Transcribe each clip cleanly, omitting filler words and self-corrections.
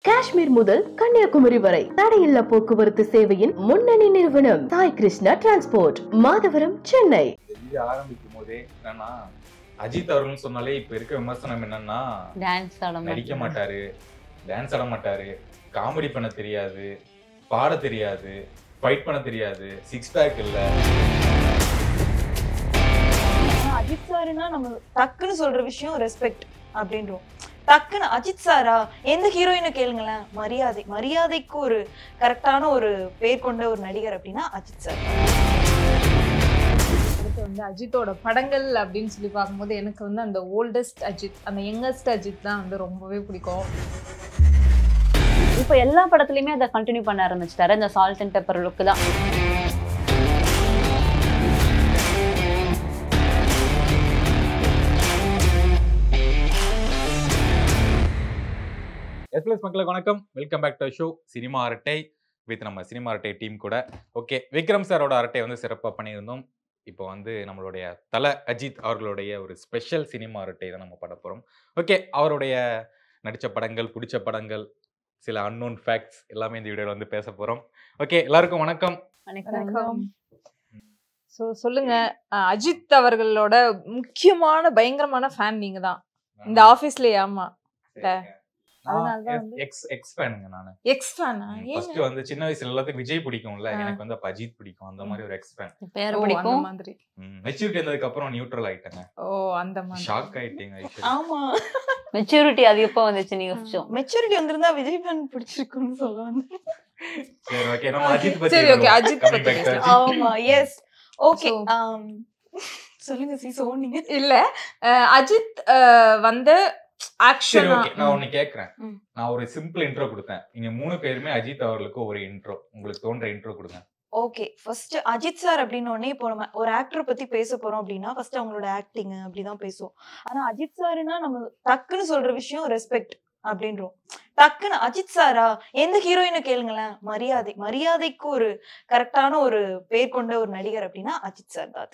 காஷ்மீர் முதல் கன்னியாகுமரி வரை தடையில்லா போக்குவரத்து சேவையின் முன்னணி நிறுவனம் சாய் கிருஷ்ணா டிரான்ஸ்போர்ட், மாதவரம், சென்னை. ஆரம்பிக்கும் போதே என்னன்னா அஜித் அவர்கள் சொன்னாலே இப்ப இருக்க விமர்சனம் என்னன்னா நடிக்க மாட்டாரு, டான்ஸ் ஆட மாட்டாரு, காமெடி பண்ண தெரியாது, பாட தெரியாது, ஃபைட் பண்ண தெரியாது, சிக்ஸ் பேக் இல்ல. அஜித் சாருன்னா நம்ம டக்குன்னு சொல்ற விஷயம் ரெஸ்பெக்ட் அப்படின்றோம். டக்குன்னு அஜித் சாரா எந்த ஹீரோயினை கேளுங்களேன், மரியாதைக்கு ஒரு கரெக்டான ஒரு பேர் கொண்ட ஒரு நடிகர் அப்படின்னா அஜித் சார். அடுத்து வந்து அஜித்தோட படங்கள் அப்படின்னு சொல்லி பார்க்கும்போது எனக்கு வந்து அந்த ஓல்டஸ்ட் அஜித், அந்த யங்கஸ்ட் அஜித் தான் வந்து ரொம்பவே பிடிக்கும். இப்போ எல்லா படத்துலயுமே அதை கண்டினியூ பண்ண ஆரம்பிச்சிட்டாரு, இந்த சால்ட் அண்ட் பெப்பர் லுக்கு தான். எஸ்பிஎஸ் மக்களுக்கு வணக்கம், welcome back to show cinema அரட்டை வித் நம்ம சினிமா அரட்டை டீம் கூட. ஓகே, விக்ரம் சாரோட அரட்டை வந்து சிறப்பாக பண்ணியிருந்தோம். இப்போ வந்து நம்மளுடைய தல அஜித் அவர்களுடைய ஒரு ஸ்பெஷல் சினிமா அரட்டை தான் நம்ம பண்ண போகிறோம். ஓகே, அவருடைய நடித்த படங்கள், பிடிச்ச படங்கள், சில அன்னோன் ஃபேக்ட்ஸ் எல்லாமே இந்த வீடியோவில் வந்து பேச போகிறோம். ஓகே, எல்லாருக்கும் வணக்கம். வணக்கம். ஸோ சொல்லுங்க, அஜித் அவர்களோட முக்கியமான பயங்கரமான ஃபேன் நீங்க தான் இந்த ஆஃபீஸ்லயே? ஆமா, சின்ன வயசுல எல்லாத்துக்கும் விஜய் பிடிக்கும்ல, எனக்கு வந்து அப்ப அஜித் பிடிக்கும். அந்த மாதிரி ஒரு எக்ஸ் ஃபேன். மெச்சூரிட்டி வந்ததுக்கு அப்புறம் நியூட்ரல் ஆயிட்டேங்க. ஓ, அந்த மாதிரி ஷாக் ஆயிட்டீங்க. ஆமா, மெச்சூரிட்டி அது எப்போ வந்துச்சு? நீங்க மெச்சூரிட்டி வந்திருந்தா விஜய் ஃபேன் பிடிச்சிருக்குன்னு சொல்லுவாங்க. சரி, ஓகே, நம்ம அஜித் பத்தி. சரி, ஓகே, அஜித் பத்தி. ஆமா, எஸ், ஓகே. சொல்லுங்க சி, சொன்னீங்க இல்ல அஜித் வந்து சரி, ஓகே, நான் ஒன்னு கேக்குறேன். நான் ஒரு சிம்பிள் இன்ட்ரோ கொடுத்தேன். நீங்க மூணு பேருமே அஜித் அவர்களுக்கு ஒரு இன்ட்ரோ, உங்களுக்கு தோன்ற இன்ட்ரோ கொடுங்க. ஓகே, ஃபர்ஸ்ட் அஜித் சார் அப்படின்னு உடனே இப்போ நம்ம ஒரு ஆக்டர் பத்தி பேச போறோம் அப்படின்னா ஃபர்ஸ்ட் அவங்களோட ஆக்டிங் அப்படிதான் பேசுவோம். ஆனா அஜித் சாருன்னா நம்ம டக்குன்னு சொல்ற விஷயம் ரெஸ்பெக்ட் அப்படின்றோம். டக்குன்னு அஜித் சாரா எந்த ஹீரோயினை கேளுங்களேன், மரியாதைக்கு ஒரு கரெக்டான ஒரு பேர் கொண்ட ஒரு நடிகர் அப்படின்னா அஜித் சார் தான்.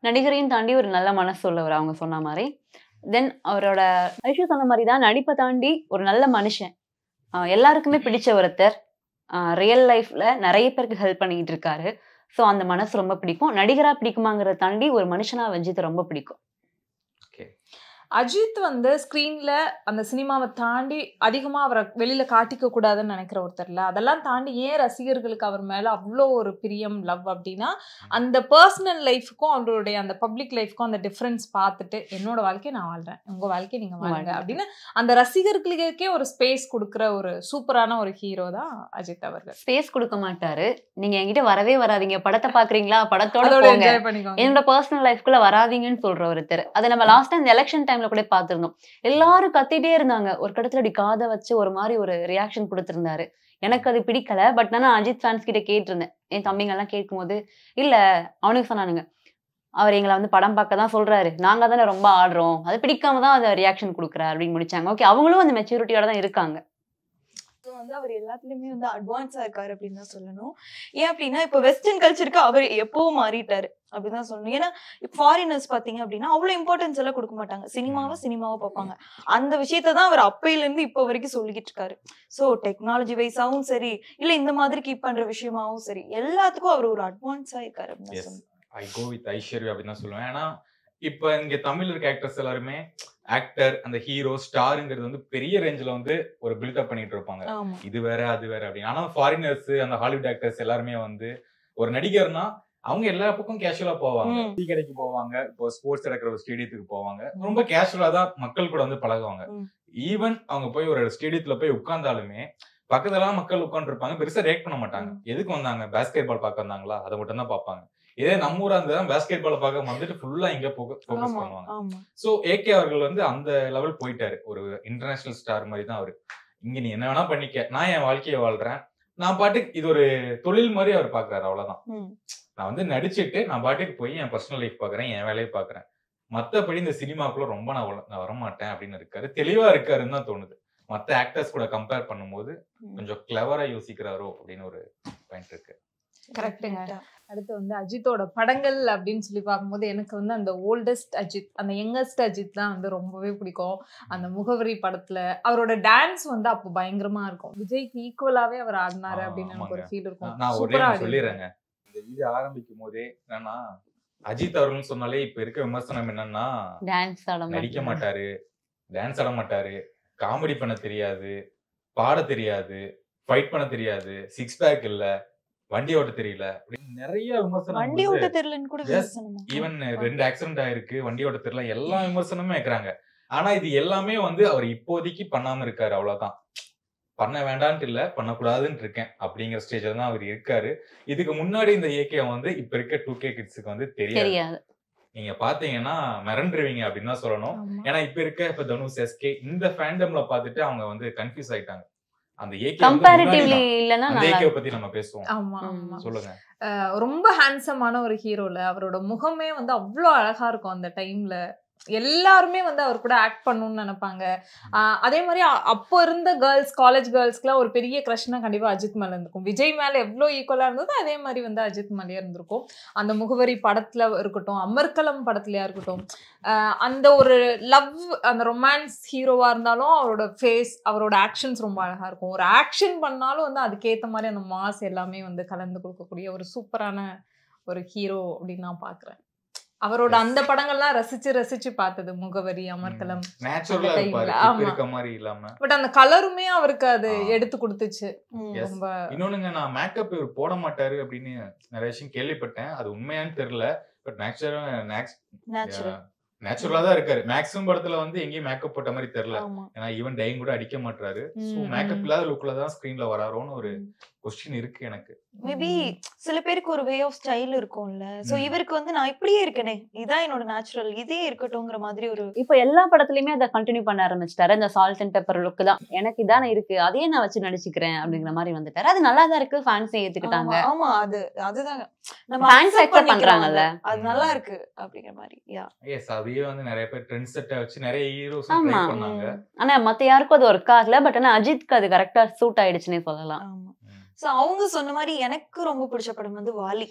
நடிகரையும் தாண்டி ஒரு நல்ல மனசு உள்ளவர், அவங்க சொன்ன மாதிரி. தென் அவரோட ஐஷு சொன்ன மாதிரி தான், நடிப்பை தாண்டி ஒரு நல்ல மனுஷன், எல்லாருக்குமே பிடிச்ச ஒருத்தர், ரியல் லைஃப்ல நிறைய பேருக்கு ஹெல்ப் பண்ணிக்கிட்டு இருக்காரு. ஸோ அந்த மனசு ரொம்ப பிடிக்கும். நடிகரா பிடிக்குமாங்கிறத தாண்டி ஒரு மனுஷனா அஜித் ரொம்ப பிடிக்கும். அஜித் வந்து ஸ்க்ரீன்ல அந்த சினிமாவை தாண்டி அதிகமா அவரை வெளியில காட்டிக்க கூடாதுன்னு நினைக்கிற ஒருத்தர்ல, அதெல்லாம் தாண்டி ஏன் ரசிகர்களுக்கு அவர் மேல அவ்வளோ ஒரு பிரியம், லவ் அப்படின்னா அந்த பர்சனல் லைஃபுக்கும் அவருடைய அந்த பப்ளிக் லைஃபுக்கும் அந்த டிஃப்ரென்ஸ் பார்த்துட்டு என்னோட வாழ்க்கையை நான் வாழ்றேன், உங்க வாழ்க்கையை நீங்க வாழுங்க அப்படின்னு அந்த ரசிகர்களுக்கே ஒரு ஸ்பேஸ் கொடுக்குற ஒரு சூப்பரான ஒரு ஹீரோ தான் அஜித் அவர்கள். ஸ்பேஸ் கொடுக்க மாட்டாரு. நீங்க என்கிட்ட வரவே வராதீங்க, படத்தை பாக்குறீங்களா, படத்தோட என்ஜாய் பண்ணிக்கோங்க, என்னோட பர்சனல் லைஃப்குள்ள வராதீங்கன்னு சொல்ற ஒருத்தர். அதை நம்ம லாஸ்ட் டைம் எலெக்ஷன் டைம்ல கூட பாத்துருந்தோம். எல்லாரும் கத்திட்டே இருந்தாங்க, ஒரு கடத்துல அப்படி காதை வச்சு ஒரு மாதிரி ஒரு ரியாக்ஷன் கொடுத்திருந்தாரு. எனக்கு அது பிடிக்கல. பட் நான் அஜித் ஃபேன்ஸ் கிட்ட கேட்டிருந்தேன். என் தம்பிங்க எல்லாம் கேட்கும் போது இல்ல, அவனுக்கு சொன்னானுங்க, அவர் எங்களை வந்து படம் பார்க்க தான் சொல்றாரு, நாங்க தானே ரொம்ப ஆடுறோம், அது பிடிக்காம தான் அதை ரியாக்ஷன் கொடுக்குறாரு அப்படின்னு முடிச்சாங்க. ஓகே, அவங்களும் அந்த மெச்சூரிட்டியோட தான் இருக்காங்க. வந்து அவர் எல்லாத்துலயுமே வந்து அட்வான்ஸா இருக்காரு அப்படின்னு தான் சொல்லணும். ஏன் அப்படின்னா இப்ப வெஸ்டர்ன் கல்ச்சருக்கு அவர் எப்பவும் மாறிட்டாரு அப்படிதான் சொல்லணும். ஏன்னா ஃபாரினர்ஸ் பாத்தீங்க அப்படின்னா அவ்வளவு இம்பார்ட்டன்ஸ் எல்லாம் கொடுக்க மாட்டாங்க, சினிமாவை பார்ப்பாங்க. அந்த விஷயத்தான் அவர் அப்பையில இருந்து இப்ப வரைக்கும் சொல்லிக்கிட்டு இருக்காரு. சோ டெக்னாலஜி வைஸாவும் சரி, இல்ல இந்த மாதிரி கீப் பண்ற விஷயமாவும் சரி, எல்லாத்துக்கும் அவர் ஒரு அட்வான்ஸா இருக்காரு அப்படின்னு சொல்லணும். ஐ கோ வித் ஐஸ்வர்யா அப்படின்னு தான் சொல்லுவேன். ஏன்னா இப்ப இங்க தமிழ் இருக்க ஆக்டர்ஸ் எல்லாருமே ஆக்டர், அந்த ஹீரோ, ஸ்டாருங்கிறது வந்து பெரிய ரேஞ்சில வந்து ஒரு பில்டப் பண்ணிட்டு இருப்பாங்க, இது வேற அது வேற அப்படின்னு. ஆனா ஃபாரினர்ஸ், அந்த ஹாலிவுட் ஆக்டர்ஸ் எல்லாருமே வந்து ஒரு நடிகர்னா அவங்க எல்லா பக்கம் கேஷுவலா போவாங்க. டீ கடைக்கு போவாங்க, இப்போ ஸ்போர்ட்ஸ் நடக்கிற ஒரு ஸ்டேடியத்துக்கு போவாங்க, ரொம்ப கேஷுவலா தான் மக்கள் கூட வந்து பழகுவாங்க. ஈவன் அவங்க போய் ஒரு ஸ்டேடியத்துல போய் உட்கார்ந்தாலுமே பக்கத்துல மக்கள் உட்கார்ந்து இருப்பாங்க, பெருசா ரியாக்ட் பண்ண மாட்டாங்க. எதுக்கு வந்தாங்க, பேஸ்கெட் பால் பார்க்க வந்தாங்களா, அதை மட்டும் தான் பார்ப்பாங்க. இதே நம்ம ஊரா இருந்தா பேஸ்கெட் பால் பார்க்க வந்துட்டு ஃபுல்லா இங்க ஃபோக்கஸ் பண்ணுவாங்க. சோ ஏகே அவர்கள் வந்து அந்த லெவல் போயிட்டாரு, ஒரு இன்டர்நேஷனல் ஸ்டார் மாதிரி தான் அவரு. இங்க நீ என்ன வேணா பண்ணிக்க, நான் என் வாழ்க்கையை வாழ்றேன், நான் பாட்டுக்கு இது ஒரு தொழில் மாதிரி அவர் பாக்குறாரு, அவ்வளவுதான். நான் வந்து நடிச்சுட்டு நான் பாட்டுக்கு போய் என் பர்சனல் லைஃப் பாக்குறேன், என் வேலையை பாக்குறேன், மத்தபடி இந்த சினிமாக்குள்ள ரொம்ப நான் வரமாட்டேன் அப்படின்னு இருக்காரு. தெளிவா இருக்காருன்னு தான் தோணுது. மத்த ஆக்டர்ஸ் கூட கம்பேர் பண்ணும்போது கொஞ்சம் கிளவரா யோசிக்கிறாரோ அப்படின்னு ஒரு பாயிண்ட் இருக்கு. கரெக்ட்டுங்க. அடுத்து வந்து அஜித்தோட படங்கள் அப்படின்னு சொல்லி பார்க்கும்போது எனக்கு வந்து அந்த ஓல்டஸ்ட் அஜித், அந்த யங்கஸ்ட் அஜித் தான் வந்து ரொம்பவே பிடிக்கும். அந்த முகவரி படத்துல அவரோட டான்ஸ் வந்து அப்போ பயங்கரமா இருக்கும். விஜய்க்கு ஈக்குவலாவே அவர் ஆடினாரு அப்படின்னு எனக்கு ஒரு ஃபீல் இருக்கும். நான் ஒரே சொல்லிடுறேங்க, இந்த வீடியோ ஆரம்பிக்கும் போதே என்னன்னா அஜித் அவர்கள் சொன்னாலே இப்ப இருக்க விமர்சனம் என்னன்னா டான்ஸ் நடிக்க மாட்டாரு, டான்ஸ் ஆட மாட்டாரு, காமெடி பண்ண தெரியாது, பாட தெரியாது, ஃபைட் பண்ண தெரியாது, சிக்ஸ் பேக் இல்ல, வண்டி ஓட்ட தெரியல அப்படின்னு நிறைய விமர்சனம். வண்டி ஓட்ட தெரியலன்னு கூட ஈவன் 2 ஆக்சிடென்ட் ஆயிருக்கு, வண்டி ஓட்ட தெரியல, எல்லா விமர்சனமும் வைக்கிறாங்க. ஆனா இது எல்லாமே வந்து அவர் இப்போதைக்கு பண்ணாம இருக்காரு, அவ்வளவுதான். பண்ண வேண்டான்ட்டு இல்ல, பண்ணக்கூடாதுன்னு இருக்கேன் அப்படிங்கிற ஸ்டேஜ்ல தான் அவர் இருக்காரு. இதுக்கு முன்னாடி இந்த ஏகே வந்து இப்ப இருக்க 2K கிட்ஸுக்கு வந்து தெரியாது. நீங்க பாத்தீங்கன்னா மிரண்டுருவீங்க அப்படின்னு தான் சொல்லணும். ஏன்னா இப்ப இருக்க இப்ப தனுஷ், எஸ்கே இந்த ஃபேண்டம்ல பாத்துட்டு அவங்க வந்து கன்ஃபியூஸ் ஆயிட்டாங்க. அந்த ஏகே கம்பேரிட்டிவ்லி இல்லனா அந்த ஏகே பத்தி நம்ம பேசுவோம். ஆமா சொல்லுங்க. ரொம்ப ஹேண்ட்ஸமான ஒரு ஹீரோல அவரோட முகமே வந்து அவ்வளோ அழகா இருக்கும். அந்த டைம்ல எல்லாருமே வந்து அவர் கூட ஆக்ட் பண்ணணும்னு நினைப்பாங்க. அதே மாதிரி அப்போ இருந்த கேர்ள்ஸ், காலேஜ் கேர்ள்ஸ்க்குலாம் ஒரு பெரிய கிரஷ்னா கண்டிப்பா அஜித் மேல இருந்திருக்கும். விஜய் மேல எவ்வளோ ஈக்குவலா இருந்ததோ அதே மாதிரி வந்து அஜித் மேலேயே இருந்திருக்கும். அந்த முகவரி படத்துல இருக்கட்டும், அமர்கலம் படத்துலயா இருக்கட்டும், அந்த ஒரு லவ், அந்த ரொமான்ஸ் ஹீரோவா இருந்தாலும் அவரோட ஃபேஸ், அவரோட ஆக்ஷன்ஸ் ரொம்ப அழகா இருக்கும். ஒரு ஆக்ஷன் பண்ணாலும் வந்து அதுக்கேற்ற மாதிரி அந்த மாஸ் எல்லாமே வந்து கலந்து கொடுக்கக்கூடிய ஒரு சூப்பரான ஒரு ஹீரோ அப்படின்னு நான் பாக்குறேன். அவரோட அந்த படங்கள்லாம் ரசிச்சு ரசிச்சு பார்த்தது முகவரி, அமர்கலம். பட் அந்த கலருமே அவருக்கு அது எடுத்து கொடுத்துச்சு. இன்னொன்னுங்க, நான் மேக்கப் இவர் போட மாட்டாரு அப்படின்னு நிறைய விஷயம் கேள்விப்பட்டேன். அது உண்மையான்னு தெரியல. பட் நேச்சுரலா தான் இருக்காரு. மேக்ஸிமம் படத்துல வந்து எங்கேயும் மேக்கப் போட்ட மாதிரி தெரியல. ஏன்னா ஈவன் டைம் கூட அடிக்க மாட்டாரு. மேக்கப் இல்லாத லுக்ல தான் ஸ்கிரீன்ல வராரோன்னு ஒரு கொஸ்டின் இருக்கு எனக்கு. மேபி சில பேருக்கு ஒரு வே ஆஃப் ஸ்டைல் இருக்கும்ல. சோ இவருக்கு வந்து நான் இப்படியே இருக்கனே, இதான் என்னோட நேச்சுரல், இதே இருக்கட்டும்ங்கற மாதிரி ஒரு இப்போ எல்லா படத்துலயுமே அதை கண்டினியூ பண்ண ஆரம்பிச்சிட்டாரு. இந்த சால்ட் அண்ட் பெப்பர் லுக் தான் எனக்கு இதானே இருக்கு, அதையே நான் வச்சு நடிச்சுக்கிறேன் அப்படிங்கிற மாதிரி வந்துட்டாரு. அது நல்லா தான் இருக்கு, ஃபேன்ஸே ஏத்துக்கிட்டாங்க. ஆமா, அதுதான் நம்ம ஃபேன்ஸ் அக்செப்ட் பண்றாங்கல்ல, அது நல்லா இருக்கு அப்படிங்கிற மாதிரி. எஸ், அதையே வந்து நிறைய பேர் ட்ரெண்ட் செட்டா வச்சு நிறைய ஹீரோஸ் ட்ரை பண்ணாங்க. ஆனா மத்த யாருக்கும் அது ஒர்க் ஆகல. பட் ஆனா அஜித்க்கு அது கரெக்டா சூட் ஆயிடுச்சுன்னே சொல்லலாம். சோ அவங்க சொன்ன மாதிரி எனக்கு ரொம்ப பிடிச்ச படம் வந்து வாலி.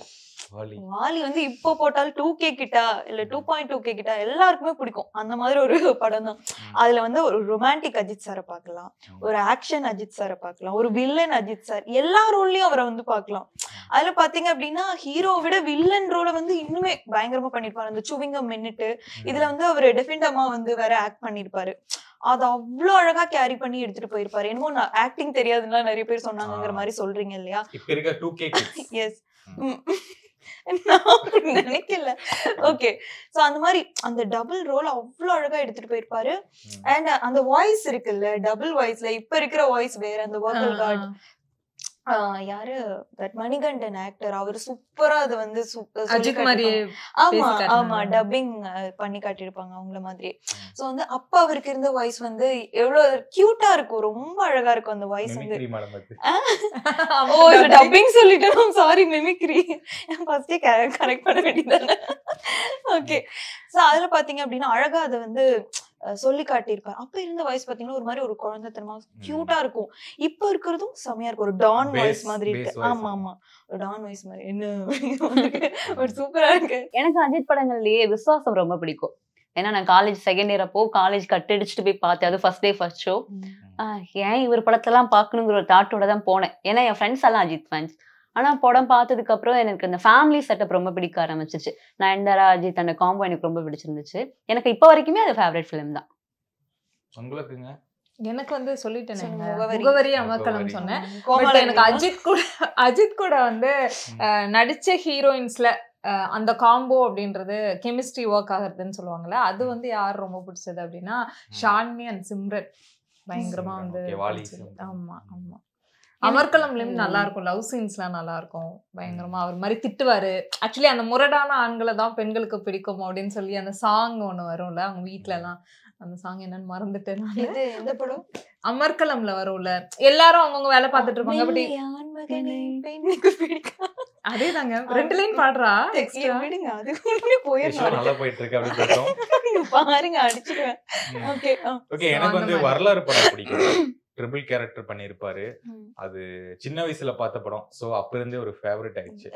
வாலி வந்து இப்போ போட்டால் 2K கிட்ட இல்ல 2.2K கிட்ட எல்லாருக்குமே பிடிக்கும். அந்த மாதிரி ஒரு படம் தான். அதுல வந்து ஒரு ரொமான்டிக் அஜித் சாரை பார்க்கலாம், ஒரு ஆக்ஷன் அஜித் சாரை பார்க்கலாம், ஒரு வில்லன் அஜித் சார், எல்லா ரோல்லயும் அவரை வந்து பார்க்கலாம். அதுல பாத்தீங்க அப்படின்னா ஹீரோவை விட வில்லன் ரோல வந்து இன்னுமே பயங்கரமா பண்ணிருப்பாரு. அந்த சுவிங்கம் மின்னுட்டு இதுல வந்து அவர் டெஃபினட்டமா வந்து வேற ஆக்ட் பண்ணிருப்பாரு. அது அவ்வளவு அழகா கேரி பண்ணி எடுத்துட்டு போயிருப்பாரு. என்னமோ ஆக்டிங் தெரியாதுன்னா நிறைய பேர் சொன்னாங்கிற மாதிரி சொல்றீங்க இல்லையா? இப்ப இருக்க 2K எஸ், நினைக்கல. ஓகே, சோ அந்த மாதிரி அந்த டபுள் ரோல் அவ்வளவு அழகா எடுத்துட்டு போயிருப்பாரு. அண்ட் அந்த வாய்ஸ் இருக்குல்ல, டபுள் வாய்ஸ்ல இப்ப இருக்கிற வாய்ஸ் வேற. அந்த வோக்கல் கார்டு யாரு, தட் மணிகண்டன் ஆக்டர், அவர் சூப்பரா அது வந்து அஜித் மாதிரி ஆமா டப்பிங் பண்ணி காட்டியிருப்பாங்க அவங்கள மாதிரி. சோ வந்து அப்ப அவருக்கு இருந்த வாய்ஸ் வந்து எவ்வளவு கியூட்டா இருக்கும், ரொம்ப அழகா இருக்கும் அந்த வாய்ஸ் வந்து. டப்பிங் சொல்லிட்டேன், சாரி, மிமிக்ரி ஃபர்ஸ்டே கரெக்ட் பண்ண வேண்டியதானே. ஓகே, சோ அதுல பாத்தீங்க அப்படின்னா அழகா அதை வந்து சொல்லி காட்டியிருப்பாரு. அப்ப இருந்த வாய்ஸ் பாத்தீங்கன்னா ஒரு மாதிரி ஒரு குழந்தைத்தனமா கியூட்டா இருக்கும். இப்ப இருக்கிறதும் செமையா இருக்கும், ஒரு டான் வாய்ஸ் மாதிரி இருக்கு. ஆமா ஆமா, ஒரு டான் வாய்ஸ் மாதிரி என்ன ஒரு சூப்பரா இருக்கு. எனக்கு அஜித் படங்கள்லயே விஸ்வாசம் ரொம்ப பிடிக்கும். ஏன்னா நான் காலேஜ் செகண்ட் இயர் அப்போ காலேஜ் கட்டடிச்சுட்டு போய் பார்த்தேன். அது ஃபர்ஸ்ட் டே ஃபர்ஸ்ட் ஷோ. ஏன் இவர் படத்தெல்லாம் பார்க்கணுங்கிற ஒரு தாட்டோட தான் போனேன். ஏன்னா என் ஃப்ரெண்ட்ஸ் எல்லாம் அஜித் ஃபேன்ஸ். ஆனா படம் பார்த்ததுக்கு அப்புறம் எனக்கு இந்த ஃபேமிலி செட்டப் ரொம்ப பிடிக்க ஆரம்பிச்சிச்சு. நயன்தாரா அஜித் அந்த காம்போ எனக்கு ரொம்ப பிடிச்சிருந்துச்சு. எனக்கு இப்ப வரைக்குமே அது ஃபேவரட் ஃபிலிம் தான். உங்களுக்குங்க? எனக்கு வந்து சொல்லிட்டேன், முகவரி அமர்கலம் சொன்னேன். எனக்கு அஜித் கூட வந்து நடிச்ச ஹீரோயின்ஸ்ல அந்த காம்போ அப்படின்றது கெமிஸ்ட்ரி ஒர்க் ஆகுறதுன்னு சொல்லுவாங்கல்ல, அது வந்து யார் ரொம்ப பிடிச்சது அப்படின்னா ஷாலினி அண்ட் சிம்ரன் பயங்கரமா வந்து. ஆமா ஆமா, அமர்கலம்லயும் நல்லா இருக்கும், லவ் சீன்ஸ்லாம் நல்லா இருக்கும் பயங்கரமா. அவர் மாதிரி திட்டுவாரு. ஆக்சுவலி அந்த முரடான ஆண்களை தான் பெண்களுக்கு பிடிக்கும் அப்படின்னு சொல்லி அந்த சாங் ஒண்ணு வரும்ல அவங்க வீட்டுல எல்லாம். அந்த சாங் என்னன்னு மறந்துட்டேன். அமர்கலம்ல வரும்ல, எல்லாரும் அவங்கவுங்க வேலை பார்த்துட்டு இருப்பாங்க. அதே தாங்க, 2 லைன் பாடுறா. பாருங்க, அடிச்சிடுவேன். எனக்கு வந்து வரலாறு படம் பிடிக்கும். ட்ரிபிள் கேரக்டர் பண்ணிருப்பாரு. அது சின்ன வயசுல பார்த்த படம். சோ அப்ப இருந்தே ஒரு ஃபேவரட் ஆயிடுச்சு.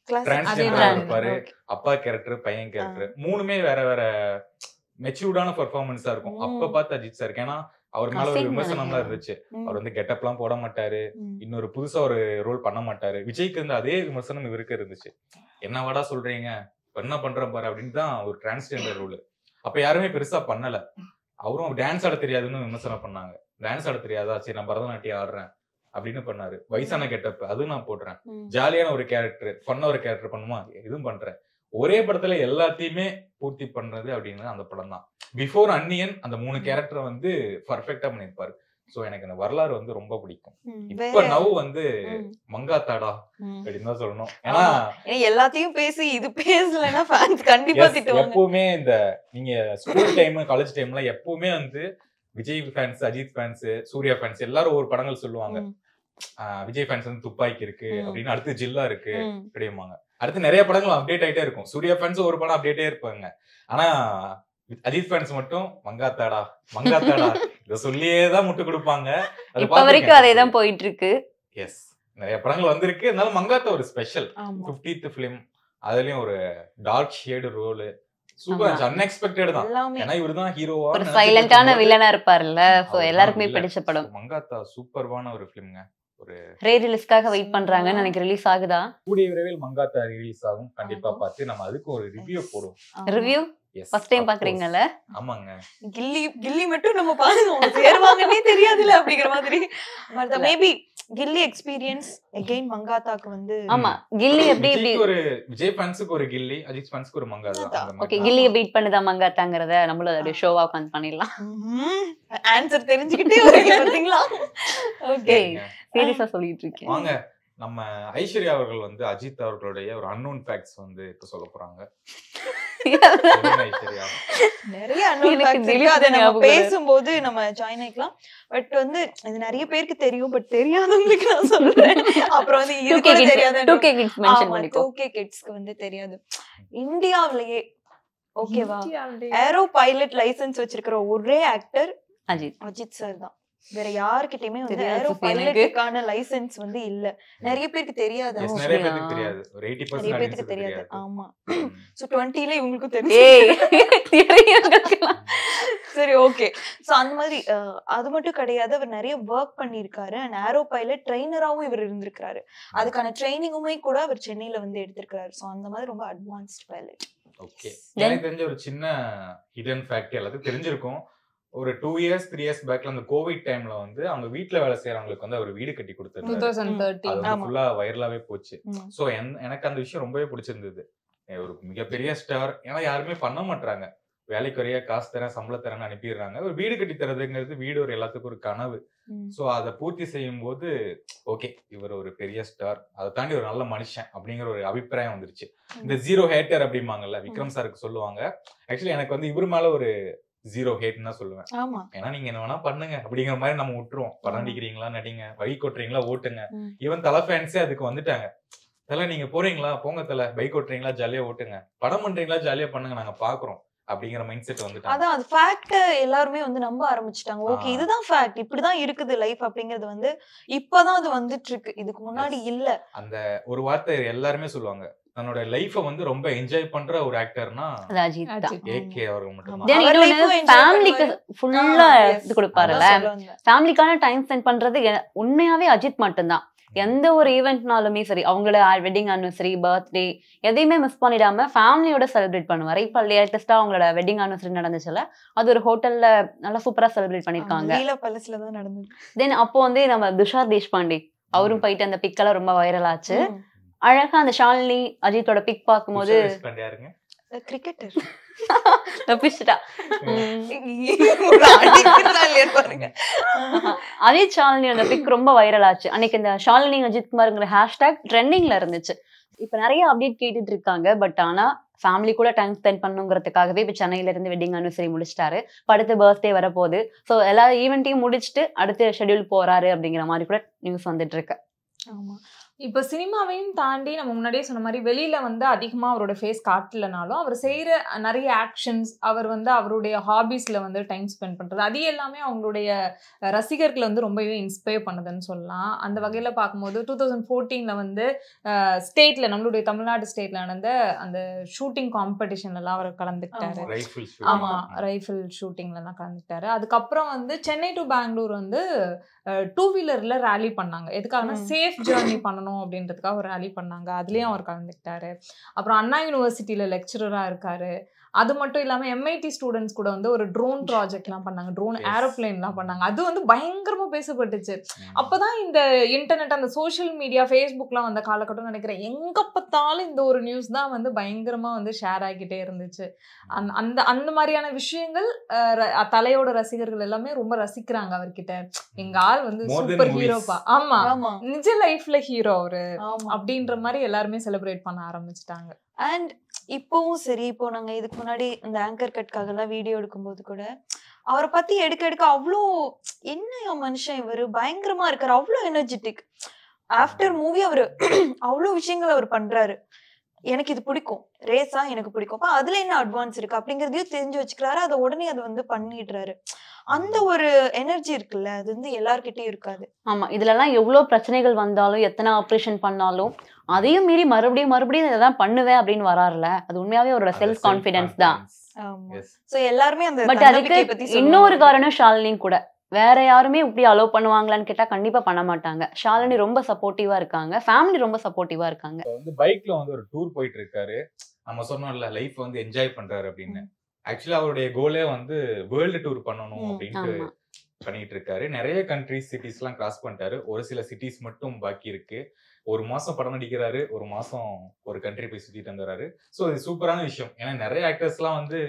டிரான்ஸ்ஜெண்டரா இருப்பாரு. அப்பா கேரக்டர், பையன் கேரக்டர் மூணுமே வேற வேற மெச்சூர்டான பெர்ஃபார்மன்ஸா இருக்கும். அப்ப பார்த்த அஜித் சார். ஏன்னா அவர் மேல ஒரு விமர்சனம்லாம் இருந்துச்சு. அவர் வந்து கெட்டப் எல்லாம் போட மாட்டாரு, இன்னொரு புதுசா ஒரு ரோல் பண்ண மாட்டாரு. விஜய்க்கு இருந்த அதே விமர்சனம் இவருக்கு இருந்துச்சு. என்னவாடா சொல்றீங்க, என்ன பண்ற பாரு அப்படின்னு தான் ஒரு டிரான்ஸ்ஜெண்டர் ரோல். அப்ப யாருமே பெருசா பண்ணல. அவரும் டான்ஸ் ஆட தெரியாதுன்னு விமர்சனம் பண்ணாங்க. டான்ஸ் ஆட தெரியாதா, சரி நான் பரதநாட்டியம் ஆடுறேன் அப்படின்னு பண்ணாரு. வயசான கெட்டப் அது நான் போடுறேன், ஜாலியான ஒரு கேரக்டர், ஃபன்னா ஒரு கேரக்டர் பண்ணுமா, எதுவும் பண்றேன். ஒரே படத்துல எல்லாத்தையுமே பூர்த்தி பண்றது அப்படின்னு அந்த படம் தான். பிஃபோர் அன்னியன் அந்த 3 கேரக்டர் வந்து பர்ஃபெக்டா பண்ணிருப்பாரு. சோ எனக்கு இந்த வரலாறு வந்து ரொம்ப பிடிக்கும். இப்ப நவ் வந்து மங்காத்தாடா அப்படின்னு தான் சொல்லணும். ஏன்னா எல்லாத்தையும் பேசி இது பேசலன்னா ஃபேன்ஸ் கண்டிப்பா திட்டுவாங்க. எப்பவுமே இந்த நீங்க ஸ்கூல் டைம், காலேஜ் டைம்ல எப்பவுமே வந்து Vijay fans, Ajith fans, Suriya fans எல்லாரும் ஒரு படங்கள் சொல்லுவாங்க. விஜய் ஃபேன்ஸ் வந்து துப்பாக்கி இருக்கு அப்படின்னு, அடுத்து ஜில்லா இருக்கு அப்படிம்பாங்க. அடுத்து நிறைய படங்கள் அப்டேட் ஆயிட்டே இருக்கும். சூர்யா ஃபேன்ஸ் ஒரு படம் அப்டேட்டே இருப்பாங்க. ஆனா அஜித் ஃபேன்ஸ் மட்டும் மங்காத்தாடா மங்காத்தாடா இத சொல்லியேதான் முட்டு கொடுப்பாங்க. இப்ப வரைக்கும் அதேதான் போயிட்டு இருக்கு. எஸ், நிறைய படங்கள் வந்திருக்கு. அதனால மங்காத்தா ஒரு ஸ்பெஷல் 50th ஃபிலிம். அதுலயும் ஒரு dark shade role super unexpected தான். ஏன்னா இவர்தான் ஹீரோவா, ஒரு சைலண்டான வில்லனா இருப்பாருல்ல. சோ எல்லாருக்குமே பிடிச்ச படம் மங்காத்தா. சூப்பர்வான ஒரு ஃபிலிம்ங்க. ஒரு ரே ரிலீஸ்க்காக வெயிட் பண்றாங்கன்னு எனக்கு ரிலீஸ் ஆகுதா? கூடிய விரைவில் மங்காத்தா ரிலீஸ் ஆகும். கண்டிப்பா பார்த்து நம்ம அதுக்கு ஒரு ரிவ்யூ போடுவோம். ரிவ்யூ ஃபர்ஸ்ட் டைம் பாக்குறீங்கல்ல? ஆமாங்க. கில்லி மட்டும் நம்ம பாருங்க, சேருவாங்கன்னே தெரியாதுல அப்படிங்கிற மாதிரி. மேபி கில்லி எக்ஸ்பீரியன்ஸ் அகைன் மங்காத்தாக்கு வந்து. ஆமா, கில்லி எப்படி எப்படி ஒரு விஜய் ஃபேன்ஸ்க்கு ஒரு கில்லி, அஜித் ஃபேன்ஸ்க்கு ஒரு மங்காத்தா. ஓகே, கில்லியை பீட் பண்ணுதா மங்காத்தாங்கறத நம்மள அப்படியே ஷோவா உட்கார்ந்து பண்ணிடலாம். ஆன்சர் தெரிஞ்சுக்கிட்டே வரீங்க பாத்தீங்களா? ஓகே, சீரியஸா சொல்லிட்டு இருக்கேன். வாங்க, நம்ம ஐஸ்வர்யா அவர்கள் வந்து அஜித் அவர்களுடைய ஒரு அன்னோன் ஃபேக்ட்ஸ் வந்து இப்ப சொல்ல போறாங்க. நிறைய அன்னோன் ஃபேக்ட்ஸ் இருக்கு. அத நம்ம பேசும்போது நம்ம ஜாயின் ஆயிக்கலாம். பட் வந்து இது நிறைய பேருக்கு தெரியும், பட் தெரியாதவங்களுக்கு நான் சொல்றேன். அப்புறம் வந்து இது கூட தெரியாத 2K கிட்ஸ் மென்ஷன் பண்ணிக்கோ. 2K கிட்ஸ்க்கு வந்து தெரியாது. இந்தியாவிலேயே ஓகேவா ஏரோ பைலட் லைசென்ஸ் வச்சிருக்கிற ஒரே ஆக்டர் அஜித் சார் தான். வேற யார்கிட்டயுமே வந்து ஏரோ பைலட்டுக்கான லைசென்ஸ் வந்து இல்ல. நிறைய பேருக்கு தெரியாது. நிறைய பேருக்கு தெரியாது. ஒரு 80% நிறைய பேருக்கு தெரியாது. ஆமா. சோ 20ல இவங்களுக்கு தெரியும். சரி, ஓகே. சோ அந்த மாதிரி அது மட்டும் கிடையாது, அவர் நிறைய வர்க் பண்ணிருக்காரு. அண்ட் ஏரோ பைலட் ட்ரெய்னராவும் இவர் இருந்திருக்காரு. அதுக்கான ட்ரைனிங்குமே கூட அவர் சென்னையில வந்து எடுத்திருக்காரு. சோ அந்த மாதிரி ரொம்ப அட்வான்ஸ்ட் பைலட். ஓகே, எனக்கு தெரிஞ்ச ஒரு சின்ன ஹிடன் ஃபேக்ட் எல்லாத்துக்கும் தெரிஞ்சிருக்கும். ஒரு 2 years 3 years பேக்ல அந்த கோவிட் டைம்ல வந்து அவங்க வீட்டுல வேலை செய்யறவங்களுக்கு வந்து அவர் வீடு கட்டி கொடுத்தாரு. 2013 ஃபுல்லா வைரலாவே போச்சு. சோ எனக்கு அந்த விஷயம் ரொம்பவே பிடிச்சிருந்தது. ஒரு மிகப்பெரிய ஸ்டார், ஏன்னா யாருமே பண்ண மாட்டாங்க. வேலைக்கு வரையா காசு தரேன், சம்பளம் தரேன்னு அனுப்பிடுறாங்க. ஒரு வீடு கட்டி தரதுங்கிறது வீடு ஒரு எல்லாத்துக்கும் ஒரு கனவு. சோ அதை பூர்த்தி செய்யும் போது ஓகே, இவர் ஒரு பெரிய ஸ்டார், அதை தாண்டி ஒரு நல்ல மனுஷன் அப்படிங்கிற ஒரு அபிப்பிராயம் வந்துருச்சு. இந்த ஜீரோ ஹேட்டர் அப்படிம்பாங்கல்ல, விக்ரம் சாருக்கு சொல்லுவாங்க. ஆக்சுவலி எனக்கு வந்து இவர் மேல ஒரு ஜீரோ ஹேட்னு தான் சொல்லுவேன். ஏன்னா நீங்க என்ன வேணா பண்ணுங்க அப்படிங்கிற மாதிரி நம்ம விட்டுருவோம். படம் அடிக்கிறீங்களா நடிங்க, வழி கொட்டுறீங்களா ஓட்டுங்க. ஈவன் தலை ஃபேன்ஸே அதுக்கு வந்துட்டாங்க. தலை நீங்க போறீங்களா போங்க, தலை பைக் ஓட்டுறீங்களா ஜாலியா ஓட்டுங்க, படம் பண்றீங்களா ஜாலியா பண்ணுங்க, நாங்க பாக்குறோம் அப்படிங்கிற மைண்ட் செட் வந்துட்டாங்க. அதான் அது ஃபேக்ட் எல்லாருமே வந்து நம்ப ஆரம்பிச்சிட்டாங்க. ஓகே, இதுதான் ஃபேக்ட், இப்படிதான் இருக்குது லைஃப் அப்படிங்கிறது வந்து இப்பதான் அது வந்துட்டு இருக்கு. இதுக்கு முன்னாடி இல்ல. அந்த ஒரு வார்த்தை எல்லாருமே சொல்லுவாங்க, தன்னோட லைஃப வந்து ரொம்ப என்ஜாய் பண்ற ஒரு ஆக்டர்னா அஜித் தான். ஏகே அவர்கள் மட்டும் தான். ஃபேமிலிக்கு ஃபுல்லா இது கொடுப்பாருல்ல, ஃபேமிலிக்கான டைம் ஸ்பெண்ட் பண்றது உண்மையாவே அஜித் மட்டும்தான். எந்த ஒரு ஈவெண்ட்னாலுமே சரி, அவங்களோட வெட்டிங் ஆனிவர்சரி, பர்த்டே எதையுமே மிஸ் பண்ணிடாம ஃபேமிலியோட செலிப்ரேட் பண்ணுவாரு. இப்ப லேட்டஸ்டா அவங்களோட வெட்டிங் ஆனிவர்சரி நடந்துச்சுல, அது ஒரு ஹோட்டல்ல நல்லா சூப்பரா செலிப்ரேட் பண்ணிருக்காங்க. தென் அப்போ வந்து நம்ம துஷார் தேஷ்பாண்டே அவரும் போயிட்டு அந்த பிக்கெல்லாம் ரொம்ப வைரல் ஆச்சு. அழகா அந்த ஷாலினி அஜித்தோட பிக் பார்க்கும்போது கிரிக்கெட்டர் அஜித் ஷாலினி அந்த பிக் ரொம்ப வைரல் ஆச்சு. அன்னைக்கு இந்த ஷாலினி அஜித் குமார்ங்கிற ஹேஷ்டாக் ட்ரெண்டிங்ல இருந்துச்சு. இப்ப நிறைய அப்டேட் கேட்டுட்டு இருக்காங்க. பட் ஆனா ஃபேமிலி கூட டைம் ஸ்பெண்ட் பண்ணுங்கிறதுக்காகவே இப்ப சென்னையில இருந்து வெட்டிங் ஆனிவர்சரி முடிச்சிட்டாரு. அடுத்து பர்த்டே வரப்போகுது. ஸோ எல்லா ஈவெண்ட்டையும் முடிச்சுட்டு அடுத்து ஷெட்யூல் போறாரு அப்படிங்கிற மாதிரி கூட நியூஸ் வந்துட்டு இருக்கு. ஆமா, இப்போ சினிமாவையும் தாண்டி நம்ம முன்னாடியே சொன்ன மாதிரி வெளியில வந்து அதிகமா அவரோட ஃபேஸ் காட்டலனாலும் அவர் செய்யற நிறைய ஆக்ஷன்ஸ், அவர் வந்து அவருடைய ஹாபிஸ்ல வந்து டைம் ஸ்பெண்ட் பண்றது, அது எல்லாமே அவங்களுடைய ரசிகர்களை வந்து ரொம்பவே இன்ஸ்பயர் பண்ணுதுன்னு சொல்லலாம். அந்த வகையில பார்க்கும்போது 2014 வந்து ஸ்டேட்ல, நம்மளுடைய தமிழ்நாடு ஸ்டேட்ல நடந்த அந்த ஷூட்டிங் காம்படிஷன்ல எல்லாம் அவர் கலந்துக்கிட்டாரு. ஆமா, ரைஃபிள் ஷூட்டிங்ல எல்லாம் கலந்துக்கிட்டாரு. அதுக்கப்புறம் வந்து சென்னை டு பெங்களூர் வந்து 2 வீலர்ல ரேலி பண்ணாங்க. எதுக்காகனா சேஃப் ஜேர்னி பண்ணணும் அப்படின்றதுக்காக ஒரு ரேலி பண்ணாங்க. அதுலயும் அவர் கலந்துக்கிட்டாரு. அப்புறம் அண்ணா யூனிவர்சிட்டியில லெக்சரரா இருக்காரு. அது மட்டும் இல்லாம MIT ஸ்டூடெண்ட்ஸ் கூட வந்து ஒரு ட்ரோன் ப்ராஜெக்ட் எல்லாம் பண்ணாங்க, ட்ரோன் ஏரோப்ளேன் எல்லாம் பண்ணாங்க. அது வந்து பயங்கரமா பேசப்பட்டுச்சு. அப்பதான் இந்த இன்டர்நெட், அந்த சோசியல் மீடியா, ஃபேஸ்புக்லாம் வந்த காலகட்டம் நினைக்கிறேன். எங்க பார்த்தாலும் இந்த ஒரு நியூஸ் தான் வந்து பயங்கரமா வந்து ஷேர் ஆகிட்டே இருந்துச்சு. அந்த அந்த மாதிரியான விஷயங்கள் தலையோட ரசிகர்கள் எல்லாமே ரொம்ப ரசிக்கிறாங்க அவர்கிட்ட. எங்க ஆள் வந்து சூப்பர் ஹீரோப்பா, ஆமா நிஜ லைஃப்ல ஹீரோ அவரு அப்படின்ற மாதிரி எல்லாருமே செலிப்ரேட் பண்ண ஆரம்பிச்சுட்டாங்க. அண்ட் இப்பவும் சரி, இப்போ நாங்க இதுக்கு முன்னாடி இந்த ஆங்கர் கட்காக எல்லாம் வீடியோ எடுக்கும்போது கூட அவரை பத்தி எடுக்க அவ்வளோ என்ன மனுஷன் இவரு பயங்கரமா இருக்காரு, அவ்வளோ எனர்ஜெட்டிக். ஆஃப்டர் மூவி அவரு அவ்வளோ விஷயங்கள் அவர் பண்றாரு. எனக்கு இது பிடிக்கும், ரேஸா எனக்கு பிடிக்கும், அப்ப அதுல என்ன அட்வான்ஸ் இருக்கு அப்படிங்கறதையும் தெரிஞ்சு வச்சுக்கிறாரு. அதை உடனே அதை வந்து பண்ணிடுறாரு. அந்த ஒரு எனர்ஜி இருக்குல்ல, அது வந்து எல்லார்கிட்டயும் இருக்காது. ஆமா, இதுல எல்லாம் எவ்வளவு பிரச்சனைகள் வந்தாலும், எத்தனை ஆப்ரேஷன் பண்ணாலும், அதையும் மீறி மறுபடியும் இதான் பண்ணுவேன் அப்படின்னு வராருல, அது உண்மையாவே அவரோட செல்ஃப் கான்பிடன்ஸ் தான். எல்லாருமே அந்த, பட் அதுக்கு இன்னொரு காரணம் ஷாலினி கூட. வேற யாருமே இப்படி அலோவ் பண்ணுவாங்களான்னு கேட்டா கண்டிப்பா பண்ண மாட்டாங்க. ஷாலினி ரொம்ப சப்போர்ட்டிவா இருக்காங்க, ஃபேமிலி ரொம்ப சப்போர்ட்டிவா இருக்காங்க. வந்து பைக்ல வந்து ஒரு டூர் போயிட்டு இருக்காரு. நம்ம சொன்னோம்ல லைஃப் வந்து என்ஜாய் பண்றாரு அப்படின்னு. ஆக்சுவலா அவருடைய கோலே வந்து வேர்ல்டு டூர் பண்ணணும் அப்படின்ட்டு பண்ணிட்டு இருக்காரு. நிறைய கண்ட்ரிஸ், சிட்டிஸ் எல்லாம் கிராஸ் பண்ணிட்டாரு. ஒரு சில சிட்டிஸ் மட்டும் பாக்கி இருக்கு. ஒரு மாசம் படம் நடிக்கிறாரு, ஒரு மாசம் ஒரு கண்ட்ரி போய் சுத்திட்டு வந்துறாரு. ஸோ இது சூப்பரான விஷயம். ஏன்னா நிறைய ஆக்டர்ஸ் எல்லாம் வந்து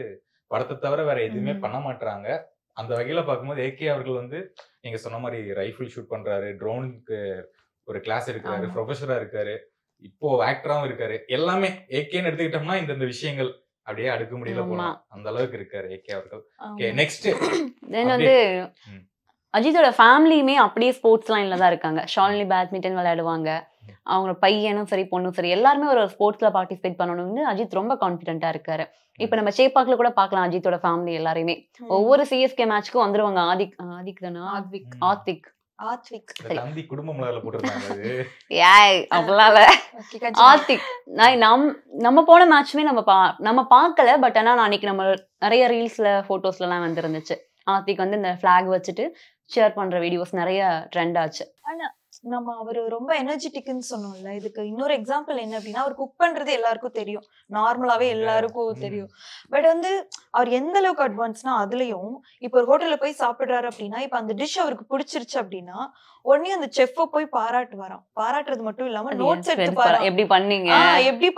படத்தை தவிர வேற எதுவுமே பண்ண மாட்டாங்க. அந்த வகையில பார்க்கும்போது AK அவர்கள் வந்து நீங்க சொன்ன மாதிரி ரைஃபிள் ஷூட் பண்றாரு, ட்ரோனுக்கு ஒரு கிளாஸ் எடுக்கிறாரு, ப்ரொஃபஸரா இருக்காரு, இப்போ ஆக்டராவும் இருக்காரு. எல்லாமே AKன்னு எடுத்துக்கிட்டோம்னா இந்த விஷயங்கள் அப்படியே அடுக்க முடியல போலாம், அந்த அளவுக்கு இருக்காரு AK அவர்கள். ஓகே, நெக்ஸ்ட் வந்து அஜித்தோட ஃபேமிலியுமே அப்படியே ஸ்போர்ட்ஸ் லைன்ல தான் இருக்காங்க. ஷாலினி பேட்மிண்டன் விளையாடுவாங்க. அவங்க பையனும் சரி பொண்ணும் சரி எல்லாருமே ஒரு ஸ்போர்ட்ஸ்ல பார்ட்டிசிபேட் பண்ணணும்னு அஜித் ரொம்ப கான்பிடென்ட்டா இருக்காரு. இப்ப நம்ம சேப்பாக்ல கூட பாக்கலாம் அஜித்தோட ஃபேமிலி எல்லாருமே. ஒவ்வொரு CSK மேட்ச்க்கும் வந்துருவாங்க. ஆதிக் தானா, ஆத்விக் தம்பி குடும்பம் போட்டுருந்தாங்க. ஏய் அப்பலால ஆத்திக் நம்ம போன மேட்ச்மே நம்ம பார்க்கல. பட் ஆனா அன்னைக்கு நம்ம நிறைய ரீல்ஸ்ல போட்டோஸ்ல எல்லாம் வந்துருந்துச்சு. ஆத்திக் வந்து இந்த பிளாக் வச்சுட்டு ஷேர் பண்ற வீடியோஸ் நிறைய ட்ரெண்ட் ஆச்சு. ஆனா நம்ம அவரு ரொம்ப எனர்ஜெட்டிக்னு சொன்னோம்ல, இதுக்கு இன்னொரு எக்ஸாம்பிள் என்ன அப்படின்னா, அவர் குக் பண்றது எல்லாருக்கும் தெரியும், நார்மலாவே எல்லாருக்கும் தெரியும். பட் வந்து அவர் எந்த அளவுக்கு அட்வான்ஸ்னா அதுலயும் இப்ப ஒரு ஹோட்டல்ல போய் சாப்பிடுறாரு அப்படின்னா, இப்ப அந்த டிஷ் அவருக்கு பிடிச்சிருச்சு அப்படின்னா உடனே அந்த செஃப்பை போய் பாராட்டுறது மட்டும் இல்லாம நோட்ஸ் எடுத்து பாரு, எப்படி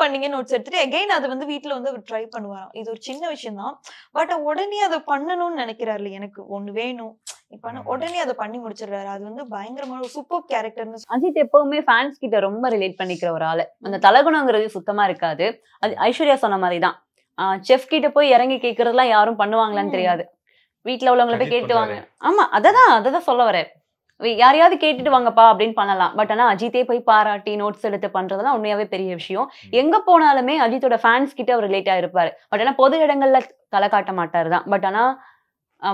பண்ணீங்க நோட்ஸ் எடுத்துட்டு எகைன் அதை வந்து வீட்டுல வந்து அவர் ட்ரை பண்ணுவாராம். இது ஒரு சின்ன விஷயம் தான், பட் உடனே அதை பண்ணணும்னு நினைக்கிறாரு. எனக்கு ஒண்ணு வேணும் இப்ப உடனே அதை பண்ணி முடிச்சிடுறாரு. அது வந்து பயங்கரமான சூப்பர் கேரக்டர்னு. அஜித் எப்பவுமே ஃபேன்ஸ் கிட்ட ரொம்ப ரிலேட் பண்ணிக்கிற ஒரு ஆளு. அந்த தலகுணங்கிறது சுத்தமா இருக்காது. அது ஐஸ்வர்யா சொன்ன மாதிரிதான். செஃப் கிட்ட போய் இறங்கி கேட்கறதுலாம் யாரும் பண்ணுவாங்களான்னு தெரியாது. வீட்டுல உள்ளவங்களை போய் கேட்டுவாங்க. ஆமா, அததான் சொல்ல வரேன். யாரையாவது கேட்டுட்டு வாங்கப்பா அப்படின்னு பண்ணலாம். பட் ஆனா அஜித்தே போய் பாராட்டி நோட்ஸ் எடுத்து பண்றதுலாம் உண்மையாவே பெரிய விஷயம். எங்க போனாலுமே அஜித்தோட ஃபேன்ஸ் கிட்ட அவர் ரிலேட்டா இருப்பாரு. பட் ஆனா பொது இடங்கள்ல தலை காட்ட மாட்டாரு தான். பட் ஆனா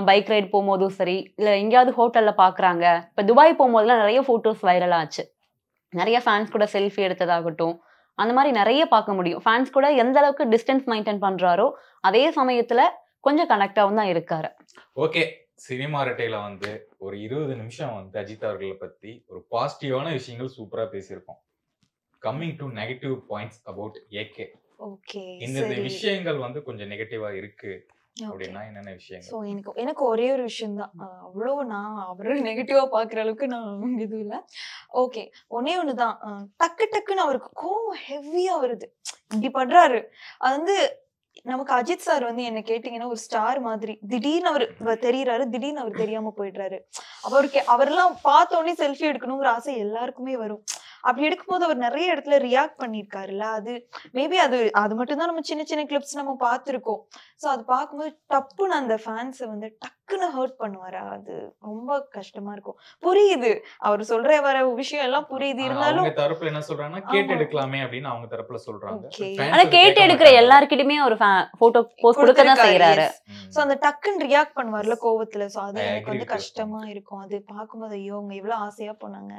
பைக் ரைடு போகும்போதும் சரி, இல்ல எங்கேயாவது ஹோட்டல்ல பாக்குறாங்க. இப்ப துபாய் போகும்போதுலாம் நிறைய போட்டோஸ் வைரல் ஆச்சு. நிறைய ஃபேன்ஸ் கூட செல்ஃபி எடுத்ததாகட்டும், அந்த மாதிரி நிறைய பார்க்க முடியும். ஃபேன்ஸ் கூட எந்த அளவுக்கு டிஸ்டன்ஸ் மெயின்டைன் பண்றாரோ அதே சமயத்துல கொஞ்சம் கனெக்டாவும் தான் இருக்காரு. ஓகே, சினிமா ரெட்டையில வந்து ஒரு 20 நிமிஷம் வந்து அஜித் அவர்களை பத்தி ஒரு பாசிட்டிவான விஷயங்கள் சூப்பரா பேசியிருக்கோம். Coming to negative points about AK. Okay, இந்த விஷயங்கள் வந்து கொஞ்சம் நெகட்டிவா இருக்கு அப்படின்னா என்னென்ன விஷயங்கள்? சோ எனக்கு ஒரே ஒரு விஷயம் தான், அவ்வளோ நான் அவரை நெகட்டிவா பாக்குற அளவுக்கு நான் இது இல்ல. ஓகே, ஒண்ணுதான், டக்குன்னு அவருக்கு கோவம் ஹெவியா வருது, இப்படி பண்றாரு. அது வந்து நமக்கு அஜித் சார் வந்து என்ன கேட்டீங்கன்னா ஒரு ஸ்டார் மாதிரி. திடீர்னு அவர் தெரியறாரு, திடீர்னு அவர் தெரியாம போயிடுறாரு. அவரெல்லாம் பார்த்தோன்னே செல்ஃபி எடுக்கணுங்கிற ஆசை எல்லாருக்குமே வரும். அப்படி எடுக்கும்போது அவர் நிறைய இடத்துல ரியாக்ட் பண்ணிருக்காருல்ல, அது மேபி அது மட்டும் தான் நம்ம சின்ன சின்ன கிளிப்ஸ் நம்ம பார்த்திருக்கோம். சோ அது பார்க்கும்போது டப்புன்னு அந்த ஃபேன்ஸை வந்து டக்குன்னு ஹர்ட் பண்ணுவாரு. அது ரொம்ப கஷ்டமா இருக்கும். புரியுது அவர் சொல்ற வர விஷயம் எல்லாம் புரியுது, இருந்தாலும் அவங்க தரப்புல என்ன சொல்றாங்கன்னா கேட்டு எடுக்கலாமே அப்படின்னு அவங்க தரப்புல சொல்றாங்க. ஆனா கேட்டு எடுக்கிற எல்லார்கிட்டயுமே ஒரு போட்டோ போஸ்ட் கொடுக்க தான் செய்யறாரு. சோ அந்த டக்குன்னு ரியாக்ட் பண்ணுவார்ல கோவத்துல. சோ அது எனக்கு வந்து கஷ்டமா இருக்கும். அது பார்க்கும்போது ஐயோ அவங்க எவ்வளவு ஆசையா போனாங்க,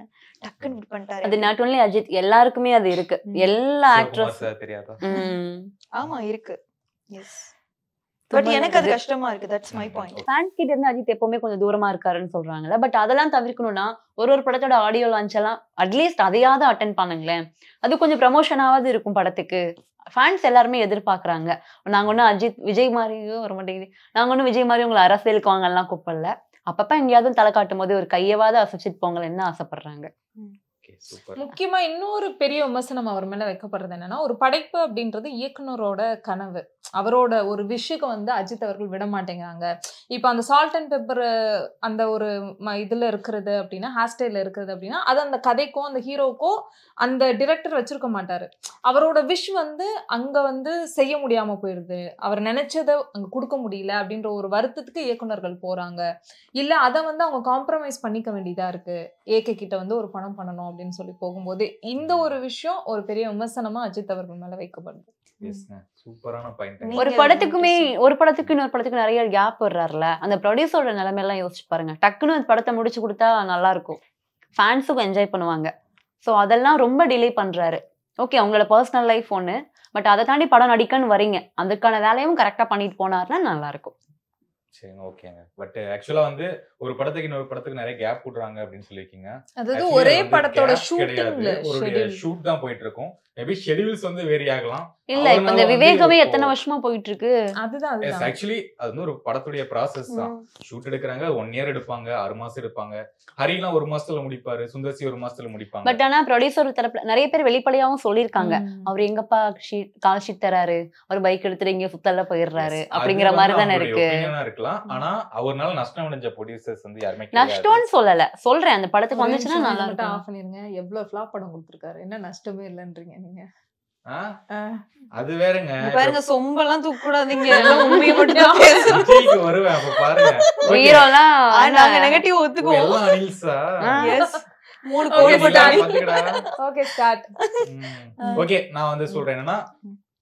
டக்குன்னு இது பண்ணிட்டாரு. அது நாட் ஒன்லி அஜித், எல்லாருக்குமே அது இருக்கு. எல்லா ஆக்ட்ரஸ் தெரியாதா? ஆமா இருக்கு. எஸ், பட் எனக்கு அது கஷ்டமா இருக்கு. That's my point. ஃபேன்ஸ் கிட்ட இருந்து அஜித் எப்பவுமே கொஞ்சம் தூரமா இருக்காருன்னு சொல்றாங்கல்ல. பட் அதெல்லாம் தவிர்க்கணும்னா ஒரு படத்தோட ஆடியோ லான்ச் எல்லாம் அட்லீஸ்ட் அதையாவது அட்டென்ட் பண்ணுங்களேன். அது கொஞ்சம் ப்ரமோஷனாவது இருக்கும் படத்துக்கு. ஃபேன்ஸ் எல்லாருமே எதிர்பார்க்கறாங்க. நாங்க ஒன்னும் அஜித் விஜய் மாதிரியும் வர மாட்டேங்குது, நாங்க ஒன்னும் விஜய் மாதிரி உங்களை அரசியலுக்கு வாங்கலாம் கூப்பிடல. அப்பப்ப எங்கேயாவது தலை காட்டும் போது ஒரு கையவாத அசைச்சிட்டு போங்க என்ன ஆசைப்படுறாங்க. முக்கியமா இன்னொரு பெரிய விமர்சனம் அவர் மேல வைக்கப்படுறது என்னன்னா, ஒரு படைப்பு அப்படின்றது இயக்குனரோட கனவு. அவரோட ஒரு விஷயம் வந்து அஜித் அவர்கள் விட மாட்டேங்கிறாங்க. இப்ப அந்த சால்ட் அண்ட் பெப்பர் அந்த ஒரு இதுல இருக்கிறது அப்படின்னா, ஹேர் ஸ்டைல இருக்கிறது அப்படின்னா, அது அந்த கதைக்கும் அந்த ஹீரோக்கும் அந்த டிரெக்டர் வச்சிருக்க மாட்டாரு. அவரோட விஷ் வந்து அங்க வந்து செய்ய முடியாம போயிருது, அவர் நினைச்சதை அங்க கொடுக்க முடியல அப்படின்ற ஒரு வருத்தத்துக்கு இயக்குனர்கள் போறாங்க. இல்ல அதை வந்து அவங்க காம்ப்ரமைஸ் பண்ணிக்க வேண்டியதா இருக்கு, ஏகே கிட்ட வந்து ஒரு படம் பண்ணணும் அப்படின்னு சொல்லி போகும்போது இந்த ஒரு விஷயம் ஒரு பெரிய விமர்சனமா அஜித் அவர்கள் மேல வைக்கப்படுது. சூப்பரான பாயிண்ட். ஒரு படத்துக்கு இன்னொரு படத்துக்கு நிறைய கேப் வர்றாருல, அந்த ப்ரொடியூசரோட நிலைமை எல்லாம் யோசிச்சு பாருங்க. டக்குன்னு அந்த படத்தை முடிச்சு கொடுத்தா நல்லா இருக்கும், ஃபேன்ஸுக்கும் என்ஜாய் பண்ணுவாங்க. ஸோ அதெல்லாம் ரொம்ப டிலே பண்றாரு. ஓகே அவங்களோட பர்சனல் லைஃப் ஒண்ணு, பட் அதை தாண்டி படம் நடிக்கன்னு வரீங்க, அதுக்கான வேலையும் கரெக்டா பண்ணிட்டு போனாருன்னா நல்லா இருக்கும். சரிங்க, ஓகேங்க. பட் ஆக்சுவலா வந்து ஒரு படத்துக்கு இன்னொரு படத்துக்கு நிறைய கேப் விடுறாங்க அப்படின்னு சொல்லிருக்கீங்க. அதாவது ஒரே படத்தோட ஷூட்டிங்ல ஷூட் தான் போயிட்டு இருக்கும். மேபி ஷெட்யூல்ஸ் வந்து வேரி ஆகலாம். இல்ல இப்ப இந்த விவேகமே எத்தனை வருஷமா போயிட்டு இருக்கு. அதுதான் ஆக்சுவலி அது வந்து ஒரு படத்துடைய ப்ராசஸ் தான். ஷூட் எடுக்கிறாங்க 1 year எடுப்பாங்க, 6 மாசம் எடுப்பாங்க. ஹரிலாம் 1 மாசத்துல முடிப்பாரு, சுந்தர்சி 1 மாசத்துல முடிப்பாங்க. பட் ஆனா ப்ரொடியூசர் தரப்புல நிறைய பேர் வெளிப்படையாவும் சொல்லியிருக்காங்க, அவர் எங்கப்பா கால் ஷீட் தராரு, அவர் பைக் எடுத்துட்டு இங்க சுத்தல போயிடுறாரு அப்படிங்கிற மாதிரி தானே இருக்கு. இருக்கலாம். ஆனா அவர்னால நஷ்டம் அடைஞ்ச ப்ரொடியூசர்ஸ் வந்து யாருமே நஷ்டம்னு சொல்லல, சொல்றேன் அந்த படத்துக்கு வந்துச்சுன்னா நல்லா இருக்கும். ஆஃப் பண்ணிருங்க. எவ்வளவு ஃபிளாப் படம் கொடுத்திருக்காரு, என்ன நஷ்டமே இல்லன்றீங்க நீங்க. அது வேறங்க, பாருங்க சொம்பெல்லாம் தூக்க கூடாதீங்க, எல்லாம் உண்மையை மட்டும் தான் பேசணும். ஜெயிக்கு வருவேன் அப்ப பாருங்க. ஹீரோலாம் நாங்க நெகட்டிவ் ஒத்துக்குவோம். எல்லாம் அனில்ஸா? எஸ் 3 கோடி போட்டாங்க. Okay start. ஓகே நான் வந்து சொல்றேன் என்னன்னா,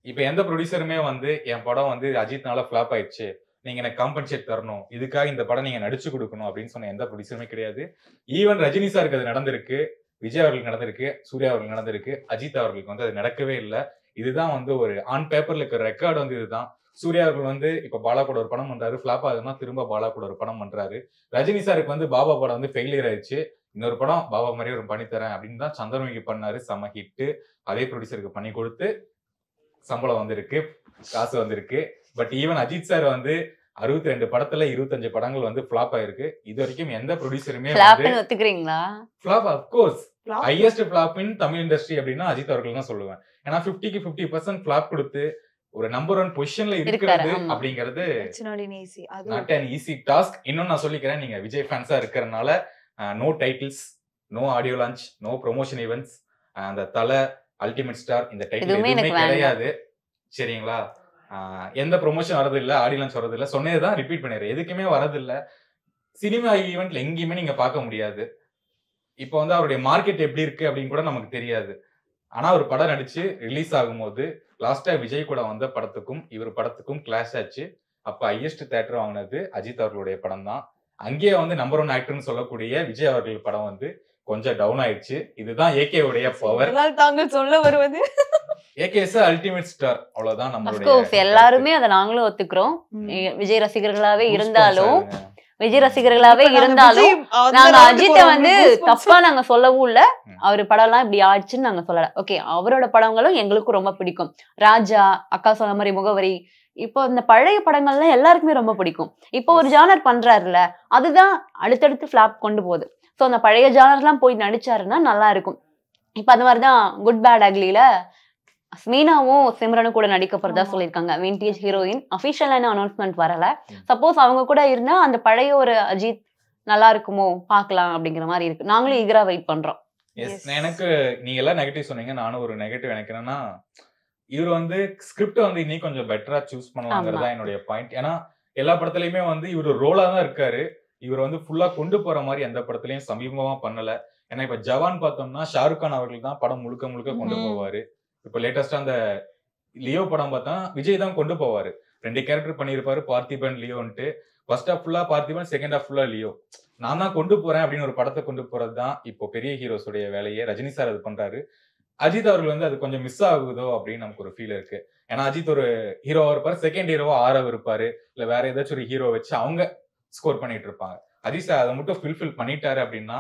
இப்ப எந்த ப்ரொடியூசருமே வந்து என் படம் வந்து அஜித்னால ஃபிளாப் ஆயிடுச்சு, நீங்க எனக்கு காம்பன்சேட் தரணும், இதுக்காக இந்த படம் நீங்க நடிச்சு கொடுக்கணும் அப்படின்னு சொன்ன எந்த ப்ரொடியூசருமே கிடையாது. ஈவன் ரஜினி சாருக்கு அது நடந்திருக்கு, விஜய் அவர்களுக்கு நடந்திருக்கு, சூர்யா அவர்களுக்கு நடந்திருக்கு, அஜித் அவர்களுக்கு வந்து அது நடக்கவே இல்லை. இதுதான் வந்து ஒரு ஆன் பேப்பர்ல இருக்கிற ரெக்கார்டு வந்து இதுதான். சூர்யா அவர்கள் வந்து இப்ப பாலா கூட ஒரு படம் பண்றாரு, ஃபிளாப் ஆகுதுன்னா திரும்ப பாலா கூட ஒரு படம் பண்றாரு. ரஜினி சாருக்கு வந்து பாபா படம் வந்து ஃபெயிலியர் ஆயிடுச்சு, இன்னொரு படம் பாபா மாதிரி ஒரு பண்ணி தரேன் அப்படின்னு தான் சந்திரமுகி பண்ணாரு, செம்ம ஹிட்டு. அதே ப்ரொடியூசருக்கு பண்ணி கொடுத்து சம்பளம் வந்திருக்கு, காசு வந்திருக்கு. பட் ஈவன் அஜித் சார் வந்து 62 படத்துல 25 படங்கள் வந்து ஃபிளாப் ஆயிருக்கு. இது வரைக்கும் எந்த ப்ரொடியூசருமே ஒத்துக்கிறீங்களா? ஃபிளாப் அஃப்கோர்ஸ் ஹையஸ்ட் ஃபிளாப் இன் தமிழ் இண்டஸ்ட்ரி அப்படின்னா அஜித் அவர்கள் தான் சொல்லுவேன். ஏன்னா 50க்கு 50% ஃபிளாப் கொடுத்து ஒரு நம்பர் 1 பொசிஷன்ல இருக்கிறது அப்படிங்கிறது நாட் an easy task. இன்னும் நான் சொல்லிக்கிறேன், நீங்க விஜய் ஃபேன்ஸா இருக்கிறதுனால no titles, no audio launch, no promotion events, அந்த தலை அல்டிமேட் ஸ்டார் இந்த டைட்டில் எதுவுமே கிடையாது. சரிங்களா? எந்த ப்ரொமோஷன் வரது இல்ல, ஆடியோ லான்ச் வரது இல்ல, சொன்னதுதான் ரிப்பீட் பண்ணிடுறேன், எதுக்குமே வரது இல்ல. சினிமா ஈவெண்ட்ல எங்கேயுமே நீங்க பார்க்க முடியாது. இப்போ வந்து அவருடைய மார்க்கெட் எப்படி இருக்கு அப்படின்னு கூட நமக்கு தெரியாது. ஆனா ஒரு படம் நடிச்சு ரிலீஸ் ஆகும்போது லாஸ்டா விஜய் கூட வந்த படத்துக்கும் இவர் படத்துக்கும் கிளாஷ் ஆச்சு. அப்ப ஹையஸ்ட் தியேட்டர் வாங்கினது அஜித் அவர்களுடைய படம் தான். அங்கேயே வந்து நம்பர் 1 ஆக்டர்னு சொல்லக்கூடிய விஜய் அவர்கள் படம் வந்து கொஞ்சம் டவுன் ஆயிடுச்சு. இதுதான் ஏகே உடைய பவர். தாங்கள் சொல்ல வருவது ஏகேஸ் அல்டிமேட் ஸ்டார், அவ்வளவுதான் நம்மளுடைய. ஆஃப் எல்லாருமே அதை நாங்களும் ஒத்துக்கிறோம். விஜய் ரசிகர்களாவே இருந்தாலும் நாங்க அஜித்தை வந்து தப்பா நாங்க சொல்லவும் இல்ல, அவரு படம் எல்லாம் இப்படி ஆச்சுன்னு நாங்க சொல்லல. ஓகே அவரோட படங்களும் எங்களுக்கும் ரொம்ப பிடிக்கும். ராஜா, அக்கா சொன்ன மாதிரி முகவரி, இப்போ இந்த பழைய படங்கள்லாம் எல்லாருக்குமே ரொம்ப பிடிக்கும். இப்போ ஒரு ஜானர் பண்றாருல, அதுதான் அடுத்தடுத்து ஃபிளாப் கொண்டு போகுது. சோ அந்த பழைய ஜானர்லாம் போய் நடிச்சாருன்னா நல்லா இருக்கும். இப்ப அந்த மாதிரிதான் குட் பேட் அக்லில மீனாவும் சிம்ரனும் கூட நடிக்க போறதா சொல்லியிருக்காங்க. விண்டேஜ் ஹீரோயின் அபிஷியலான அனௌன்ஸ்மெண்ட் வரல. சப்போஸ் அவங்க கூட இருந்தா அந்த பழைய ஒரு அஜித் நல்லா இருக்குமோ பாக்கலாம் அப்படிங்கிற மாதிரி இருக்கு. நாங்களும் ஈகரா வெயிட் பண்றோம். எனக்கு நீங்க எல்லாம் நெகட்டிவ் சொன்னீங்க, நானும் ஒரு நெகட்டிவ் எனக்கு என்னன்னா, இவர் வந்து ஸ்கிரிப்ட் வந்து இன்னும் கொஞ்சம் பெட்டரா சூஸ் பண்ணுவாங்கிறதா என்னுடைய பாயிண்ட். ஏன்னா எல்லா படத்துலயுமே வந்து இவர் ரோலா தான் இருக்காரு. இவர் வந்து ஃபுல்லா கொண்டு போற மாதிரி எந்த படத்துலயும் சமீபமா பண்ணல. ஏன்னா இப்ப ஜவான் பார்த்தோம்னா ஷாருக் கான் அவர்கள் தான் படம் முழுக்க முழுக்க கொண்டு போவாரு. இப்ப லேட்டஸ்டா அந்த லியோ படம் பார்த்தா விஜய் தான் கொண்டு போவாரு. 2 கேரக்டர் பண்ணியிருப்பாரு, பார்த்திபன் லியோன்ட்டு. ஃபர்ஸ்ட் ஹாஃப் ஃபுல்லா பார்த்திபன், செகண்ட் ஹாஃப் ஃபுல்லா லியோ. நான் தான் கொண்டு போறேன் அப்படின்னு ஒரு படத்தை கொண்டு போறது தான் இப்போ பெரிய ஹீரோஸுடைய வேலையே. ரஜினி சார் அது பண்றாரு. அஜித் அவர்கள் வந்து அது கொஞ்சம் மிஸ் ஆகுதோ அப்படின்னு நமக்கு ஒரு ஃபீல் இருக்கு. ஏன்னா அஜித் ஒரு ஹீரோவா இருப்பாரு, செகண்ட் ஹீரோவா ஆரவ் இருப்பாரு, இல்ல வேற ஏதாச்சும் ஒரு ஹீரோ வச்சு அவங்க ஸ்கோர் பண்ணிட்டு இருப்பாங்க. அஜித் சார் அதை மட்டும் ஃபில்ஃபில் பண்ணிட்டாரு அப்படின்னா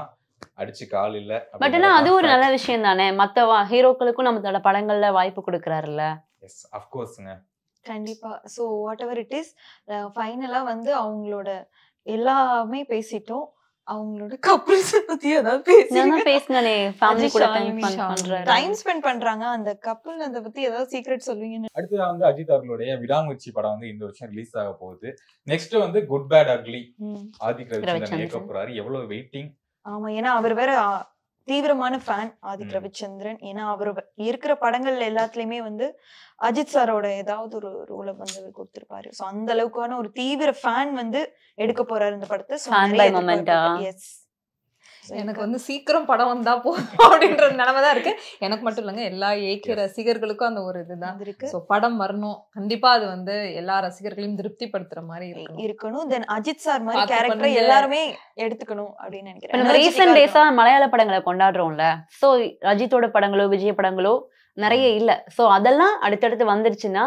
அடிச்சு கால் இல்ல. பட் ஆனா அது ஒரு நல்ல விஷயம் தானே, மத்த ஹீரோக்களுக்கும் நம்மளோட படங்கள்ல வாய்ப்பு கொடுக்கறாருல்ல. எஸ் ஆஃப் கோர்ஸ்ங்க, கண்டிப்பா. So what ever it is, ஃபைனலா வந்து அவங்களோட எல்லாமே பேசிட்டோம். அவங்களோட கப்பிள்ஸ் பத்தி ஏதாவது பேசுங்கனே, ஃபேமிலி கூட டைம் ஸ்பெண்ட் பண்றாங்க அந்த கப்பிள், அத பத்தி ஏதாவது சீக்ரெட் சொல்வீங்க? அடுத்து வந்து அஜித் அவர்களுடைய விடாமுயற்சி படம் வந்து இந்த வருஷம் ரிலீஸ் ஆக போகுது. நெக்ஸ்ட் வந்து good bad ugly Adhik Ravichandran இயக்க போறாரு. எவ்வளவு வெயிட்டிங். ஆமா, ஏன்னா அவர் வேற தீவிரமான ஃபேன் ஆதிக் ரவிச்சந்திரன். ஏன்னா அவர் இருக்கிற படங்கள்ல எல்லாத்துலயுமே வந்து அஜித் சாரோட ஏதாவது ஒரு ரோலை வந்து அவர் கொடுத்திருப்பாரு. சோ அந்த அளவுக்கான ஒரு தீவிர ஃபேன் வந்து எடுக்க போறாரு இந்த படத்தை. எனக்கு வந்து சீக்கிரம் படம் வந்தா போதும் அப்படின்ற நிலைமைதான் இருக்கு. எனக்கு மட்டும் இல்லைங்க, எல்லா ஏகே ரசிகர்களுக்கும் அந்த ஒரு இதுதான் இருக்கு. சோ படம் வரணும், கண்டிப்பா அது வந்து எல்லா ரசிகர்களையும் திருப்திப்படுத்துற மாதிரி இருக்கணும். தென் அஜித் சார் மாதிரி கேரக்டர் எல்லாருமே எடுத்துக்கணும் அப்படின்னு நினைக்கிறேன். ரீசெண்ட் டேஸா மலையாள படங்களை கொண்டாடுறோம்ல, சோ அஜித்தோட படங்களோ விஜய் படங்களோ நிறைய இல்ல. சோ அதெல்லாம் அடுத்தடுத்து வந்துருச்சுன்னா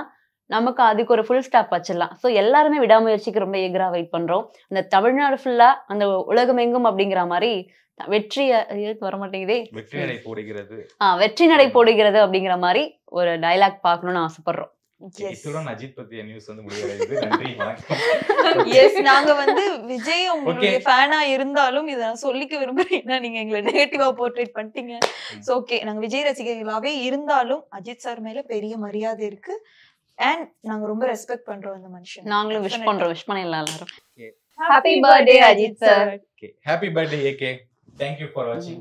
நமக்கு அதுக்கு ஒரு ஃபுல் ஸ்டாப் வச்சிடலாம். ஸோ எல்லாருமே விடாமுயற்சிக்கு ரொம்ப ஏகரா வெயிட் பண்றோம். அந்த தமிழ்நாடு ஃபுல்லா அந்த உலகம் எங்கும் அப்படிங்கிற மாதிரி வெற்றி வர மாட்டேங்குதே, வெற்றி நடை போடுகிறது. வெற்றி நடை போடுகிறது அப்படிங்கிற மாதிரி ஒரு டயலாக் பார்க்கணும்னு ஆசைப்படுறோம். அஜித் பத்திய நியூஸ் வந்து முடிவடையுது. நன்றி, நாங்க வந்து விஜய் உங்களுடைய ஃபேனா இருந்தாலும் இத நான் சொல்லிக்க விரும்புறேன். ஏன்னா நீங்க எங்களை நெகட்டிவா போர்ட்ரேட் பண்ணிட்டீங்க. சோ ஓகே, நாங்க விஜய் ரசிகர்களாவே இருந்தாலும் அஜித் சார் மேல பெரிய மரியாதை இருக்கு. And நாங்க ரொம்ப ரெஸ்பெக்ட் பண்றோம் அந்த மனுஷன். நாங்களும் விஷ் பண்றோம். விஷ் பண்ணலாம் எல்லாரும். Happy birthday Ajit sir. Okay, happy birthday AK. Thank you for watching.